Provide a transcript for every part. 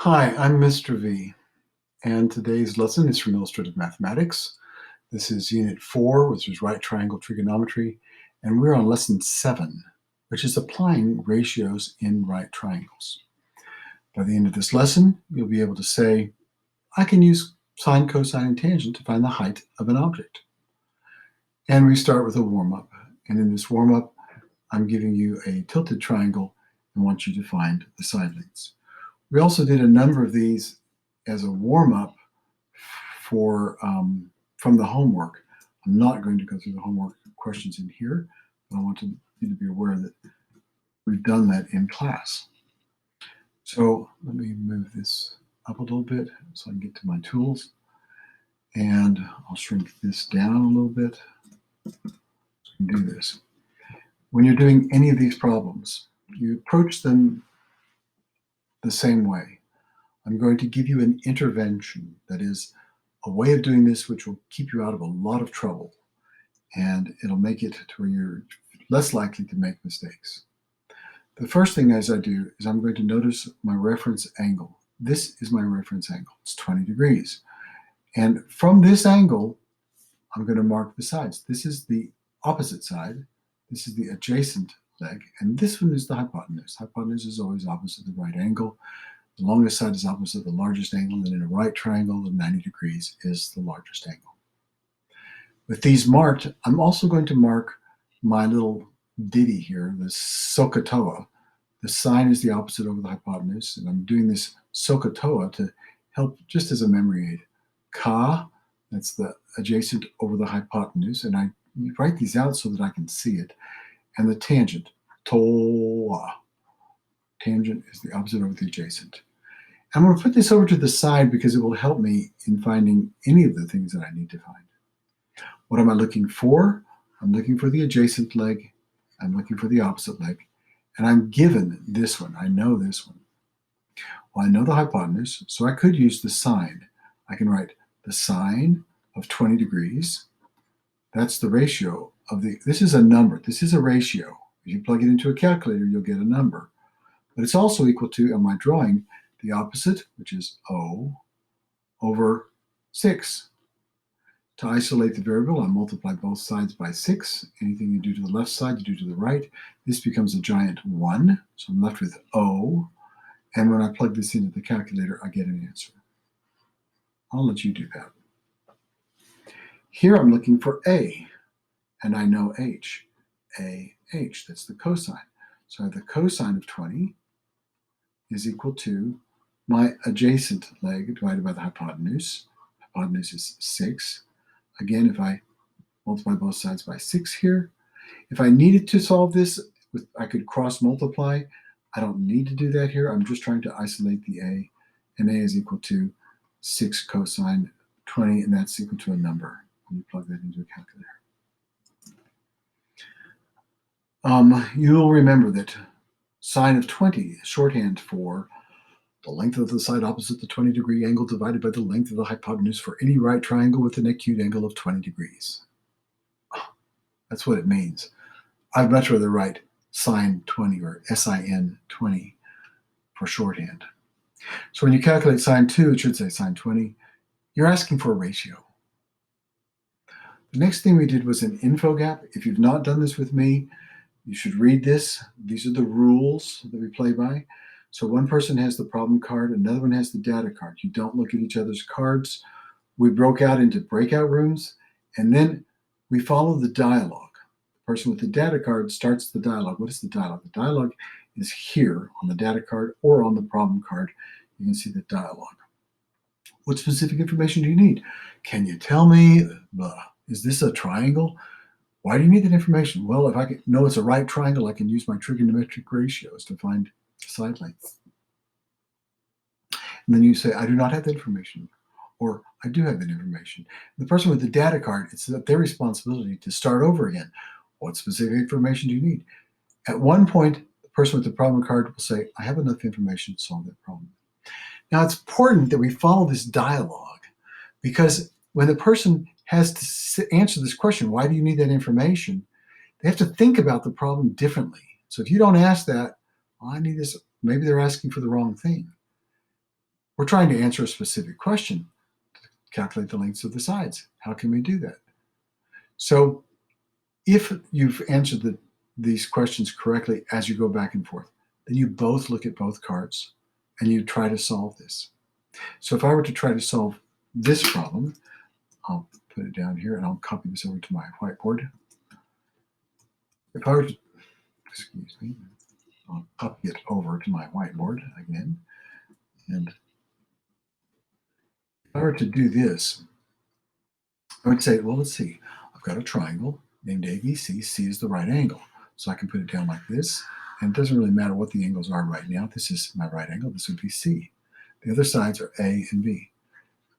Hi, I'm Mr. V, and today's lesson is from Illustrative Mathematics. This is Unit 4, which is Right Triangle Trigonometry, and we're on Lesson 7, which is applying ratios in right triangles. By the end of this lesson, you'll be able to say, I can use sine, cosine, and tangent to find the height of an object. And we start with a warm-up, and in this warm-up, I'm giving you a tilted triangle and want you to find the side lengths. We also did a number of these as a warm-up from the homework. I'm not going to go through the homework questions in here, but I want you to be aware that we've done that in class. So let me move this up a little bit so I can get to my tools. And I'll shrink this down a little bit so I can do this. When you're doing any of these problems, you approach them the same way. I'm going to give you an intervention, that is, a way of doing this which will keep you out of a lot of trouble, and it'll make it to where you're less likely to make mistakes. The first thing as I do is I'm going to notice my reference angle. This is my reference angle. It's 20 degrees. And from this angle, I'm going to mark the sides. This is the opposite side. This is the adjacent leg. And this one is the hypotenuse. Hypotenuse is always opposite the right angle. The longest side is opposite the largest angle, and in a right triangle, the 90 degrees is the largest angle. With these marked, I'm also going to mark my little ditty here, the SOHCAHTOA. The sine is the opposite over the hypotenuse, and I'm doing this SOHCAHTOA to help just as a memory aid. Ka, that's the adjacent over the hypotenuse, and I write these out so that I can see it. And the tangent, toa. Tangent is the opposite over the adjacent. I'm going to put this over to the side because it will help me in finding any of the things that I need to find. What am I looking for? I'm looking for the adjacent leg. I'm looking for the opposite leg. And I'm given this one. I know this one. Well, I know the hypotenuse, so I could use the sine. I can write the sine of 20 degrees. That's the ratio of this is a number. This is a ratio. If you plug it into a calculator, you'll get a number. But it's also equal to, on my drawing, the opposite, which is O, over 6. To isolate the variable, I multiply both sides by 6. Anything you do to the left side, you do to the right. This becomes a giant 1, so I'm left with O. And when I plug this into the calculator, I get an answer. I'll let you do that. Here I'm looking for A, and I know H. AH, that's the cosine. So I have the cosine of 20 is equal to my adjacent leg divided by the hypotenuse. Hypotenuse is 6. Again, if I multiply both sides by 6 here, if I needed to solve this, I could cross multiply. I don't need to do that here. I'm just trying to isolate the A, and A is equal to 6 cosine 20, and that's equal to a number when you plug that into a calculator. You'll remember that sine of 20 is shorthand for the length of the side opposite the 20-degree angle divided by the length of the hypotenuse for any right triangle with an acute angle of 20 degrees. That's what it means. I'd much rather write sine 20 or sin 20 for shorthand. So when you calculate sine 2, it should say sine 20. You're asking for a ratio. The next thing we did was an info gap. If you've not done this with me, you should read this. These are the rules that we play by. So one person has the problem card, another one has the data card. You don't look at each other's cards. We broke out into breakout rooms, and then we follow the dialogue. The person with the data card starts the dialogue. What is the dialogue? The dialogue is here on the data card or on the problem card. You can see the dialogue. What specific information do you need? Can you tell me, is this a triangle? Why do you need that information? Well, if I know it's a right triangle, I can use my trigonometric ratios to find side length. And then you say, I do not have that information, or I do have that information. The person with the data card, it's their responsibility to start over again. What specific information do you need? At one point, the person with the problem card will say, I have enough information to solve that problem. Now, it's important that we follow this dialogue, because when the person has to answer this question, why do you need that information? They have to think about the problem differently. So if you don't ask that, well, I need this, maybe they're asking for the wrong thing. We're trying to answer a specific question. Calculate the lengths of the sides. How can we do that? So if you've answered these questions correctly as you go back and forth, then you both look at both cards and you try to solve this. So if I were to try to solve this problem, I'll put it down here and I'll copy this over to my whiteboard. If I were to, excuse me, I'll copy it over to my whiteboard again. And if I were to do this, I would say, well, let's see. I've got a triangle named ABC. C is the right angle. So I can put it down like this. And it doesn't really matter what the angles are right now. This is my right angle. This would be C. The other sides are A and B.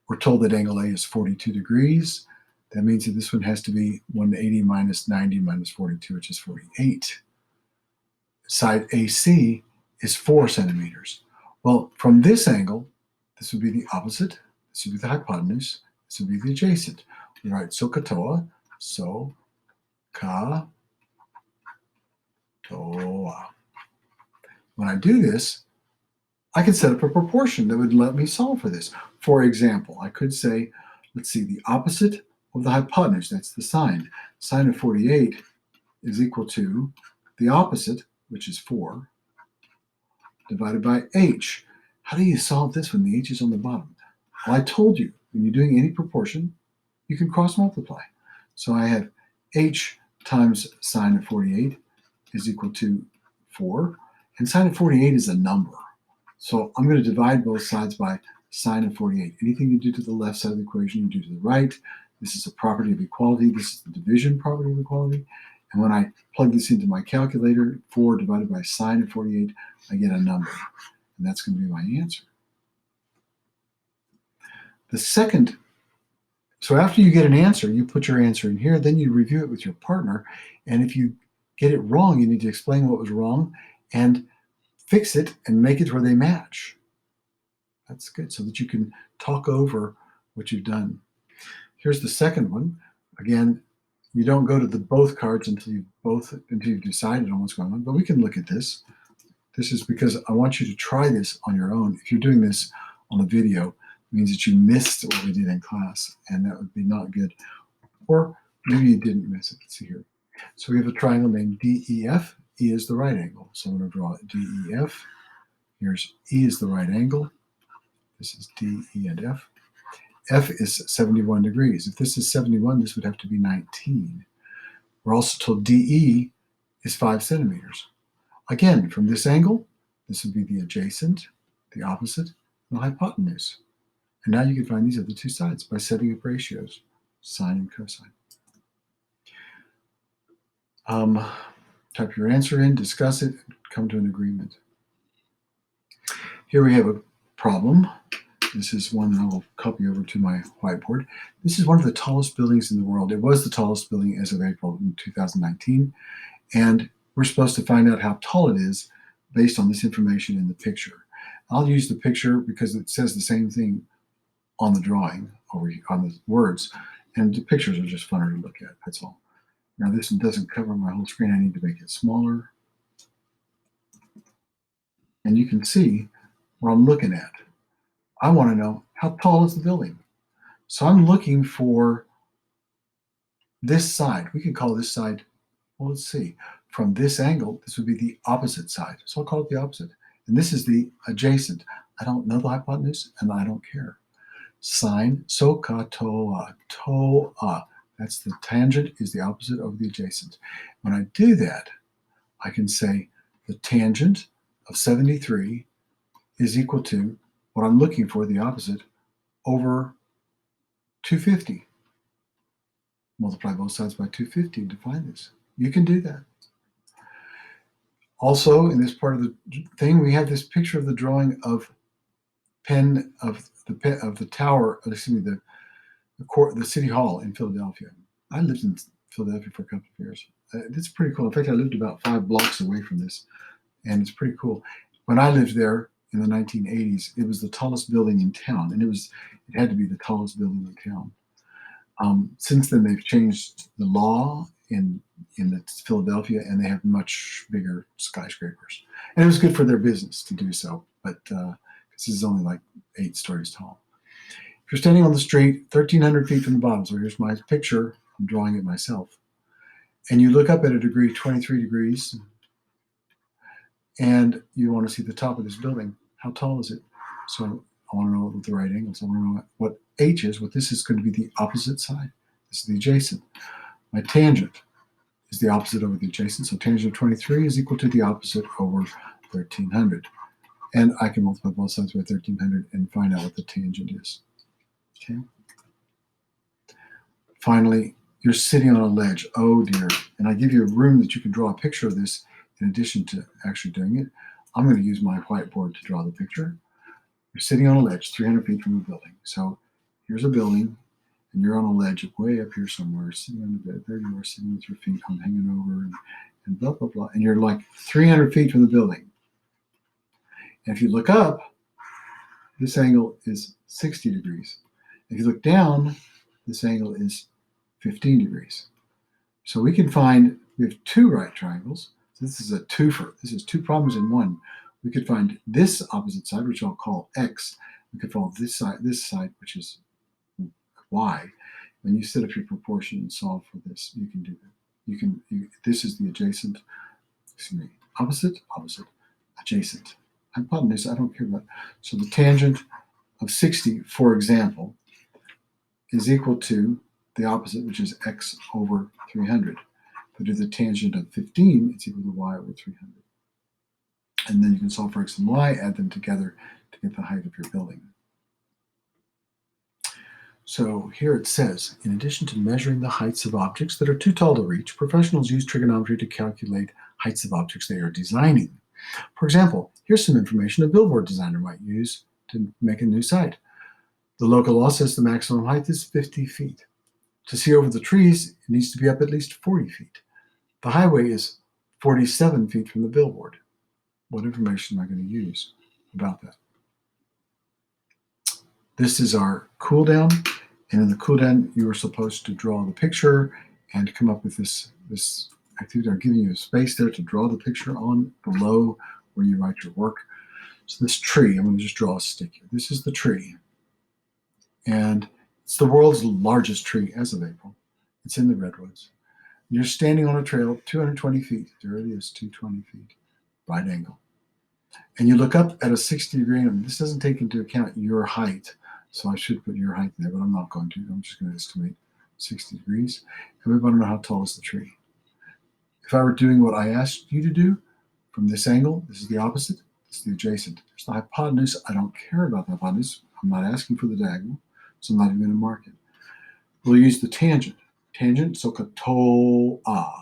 We're told that angle A is 42 degrees. That means that this one has to be 180 minus 90 minus 42, which is 48. Side AC is 4 centimeters. Well, from this angle, this would be the opposite. This would be the hypotenuse. This would be the adjacent. We write SOHCAHTOA, SOHCAHTOA. When I do this, I can set up a proportion that would let me solve for this. For example, I could say, let's see, the opposite of the hypotenuse, that's the sine. Sine of 48 is equal to the opposite, which is 4, divided by h. How do you solve this when the h is on the bottom? Well, I told you, when you're doing any proportion, you can cross multiply. So I have h times sine of 48 is equal to 4, and sine of 48 is a number. So I'm going to divide both sides by sine of 48. Anything you do to the left side of the equation, you do to the right. This is a property of equality. This is the division property of equality. And when I plug this into my calculator, 4 divided by sine of 48, I get a number. And that's going to be my answer. The second, so after you get an answer, you put your answer in here, then you review it with your partner. And if you get it wrong, you need to explain what was wrong and fix it and make it where they match. That's good, so that you can talk over what you've done. Here's the second one. Again, you don't go to the both cards until you've decided on what's going on, but we can look at this. This is because I want you to try this on your own. If you're doing this on a video, it means that you missed what we did in class, and that would be not good. Or maybe you didn't miss it. Let's see here. So we have a triangle named DEF. E is the right angle. So I'm going to draw DEF. Here's E is the right angle. This is D, E, and F. F is 71 degrees. If this is 71, this would have to be 19. We're also told DE is 5 centimeters. Again, from this angle, this would be the adjacent, the opposite, and the hypotenuse. And now you can find these other two sides by setting up ratios, sine and cosine. Type your answer in, discuss it, and come to an agreement. Here we have a problem. This is one that I will copy over to my whiteboard. This is one of the tallest buildings in the world. It was the tallest building as of April in 2019. And we're supposed to find out how tall it is based on this information in the picture. I'll use the picture because it says the same thing on the drawing, over on the words. And the pictures are just funner to look at, that's all. Now this one doesn't cover my whole screen. I need to make it smaller. And you can see what I'm looking at. I want to know how tall is the building. So I'm looking for this side. We can call this side, well, let's see. From this angle, this would be the opposite side. So I'll call it the opposite. And this is the adjacent. I don't know the hypotenuse, and I don't care. Sine, SOHCAHTOA, TOA. That's the tangent is the opposite of the adjacent. When I do that, I can say the tangent of 73 is equal to what I'm looking for, the opposite, over 250. Multiply both sides by 250 to find this. You can do that. Also, in this part of the thing, we have this picture of the drawing of the tower, excuse me, the City Hall in Philadelphia. I lived in Philadelphia for a couple of years. It's pretty cool. In fact, I lived about 5 blocks away from this, and it's pretty cool. When I lived there in the 1980s, it was the tallest building in town, and it had to be the tallest building in town. Since then, they've changed the law in Philadelphia, and they have much bigger skyscrapers. And it was good for their business to do so, but this is only like 8 stories tall. If you're standing on the street 1,300 feet from the bottom, so here's my picture, I'm drawing it myself, and you look up at a degree 23 degrees, and you want to see the top of this building, how tall is it? So I want to know what the right angle is. I want to know what h is. What this is going to be the opposite side. This is the adjacent. My tangent is the opposite over the adjacent. So tangent of 23 is equal to the opposite over 1,300. And I can multiply both sides by 1,300 and find out what the tangent is. Okay. Finally, you're sitting on a ledge. Oh dear. And I give you a room that you can draw a picture of this in addition to actually doing it. I'm going to use my whiteboard to draw the picture. You're sitting on a ledge 300 feet from the building. So here's a building, and you're on a ledge way up here somewhere, sitting on the bed. There you are, sitting with your feet hanging over, and blah, blah, blah. And you're like 300 feet from the building. And if you look up, this angle is 60 degrees. If you look down, this angle is 15 degrees. So we can find, we have two right triangles. So this is a twofer. This is two problems in one. We could find this opposite side, which I'll call x. We could find this side, which is y. When you set up your proportion and solve for this, you can do that. This is the adjacent, opposite, adjacent. Hypotenuse, I don't care about. So the tangent of 60, for example, is equal to the opposite, which is x over 300. If I do the tangent of 15, it's equal to y over 300. And then you can solve for x and y, add them together to get the height of your building. So here it says, in addition to measuring the heights of objects that are too tall to reach, professionals use trigonometry to calculate heights of objects they are designing. For example, here's some information a billboard designer might use to make a new site. The local law says the maximum height is 50 feet. To see over the trees, it needs to be up at least 40 feet. The highway is 47 feet from the billboard. What information am I going to use about that? This is our cool down, and in the cool down, you are supposed to draw the picture and come up with this activity. I'm giving you a space there to draw the picture on below where you write your work. So this tree, I'm going to just draw a stick here. This is the tree, and it's the world's largest tree as of April. It's in the redwoods. You're standing on a trail 220 feet. There it is, 220 feet, right angle. And you look up at a 60-degree angle. This doesn't take into account your height, so I should put your height in there, but I'm not going to. I'm just going to estimate 60 degrees. And we want to know how tall is the tree. If I were doing what I asked you to do from this angle, this is the opposite, this is the adjacent. There's the hypotenuse. I don't care about the hypotenuse. I'm not asking for the diagonal, so I'm not even going to mark it. We'll use the tangent. Tangent, so katoa.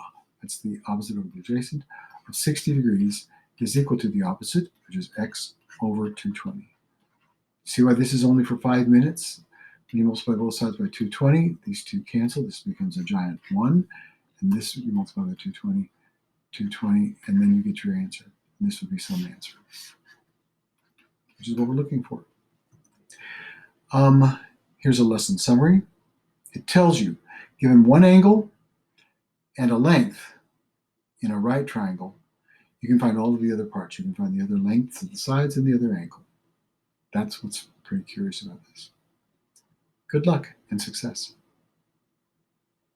That's the opposite of the adjacent of 60 degrees is equal to the opposite, which is x over 220. See why this is only for 5 minutes? When you multiply both sides by 220, these two cancel. This becomes a giant 1. And this, you multiply by 220, 220, and then you get your answer. And this would be some answer, which is what we're looking for. Here's a lesson summary. It tells you, given one angle and a length in a right triangle, you can find all of the other parts. You can find the other lengths of the sides and the other angle. That's what's pretty curious about this. Good luck and success.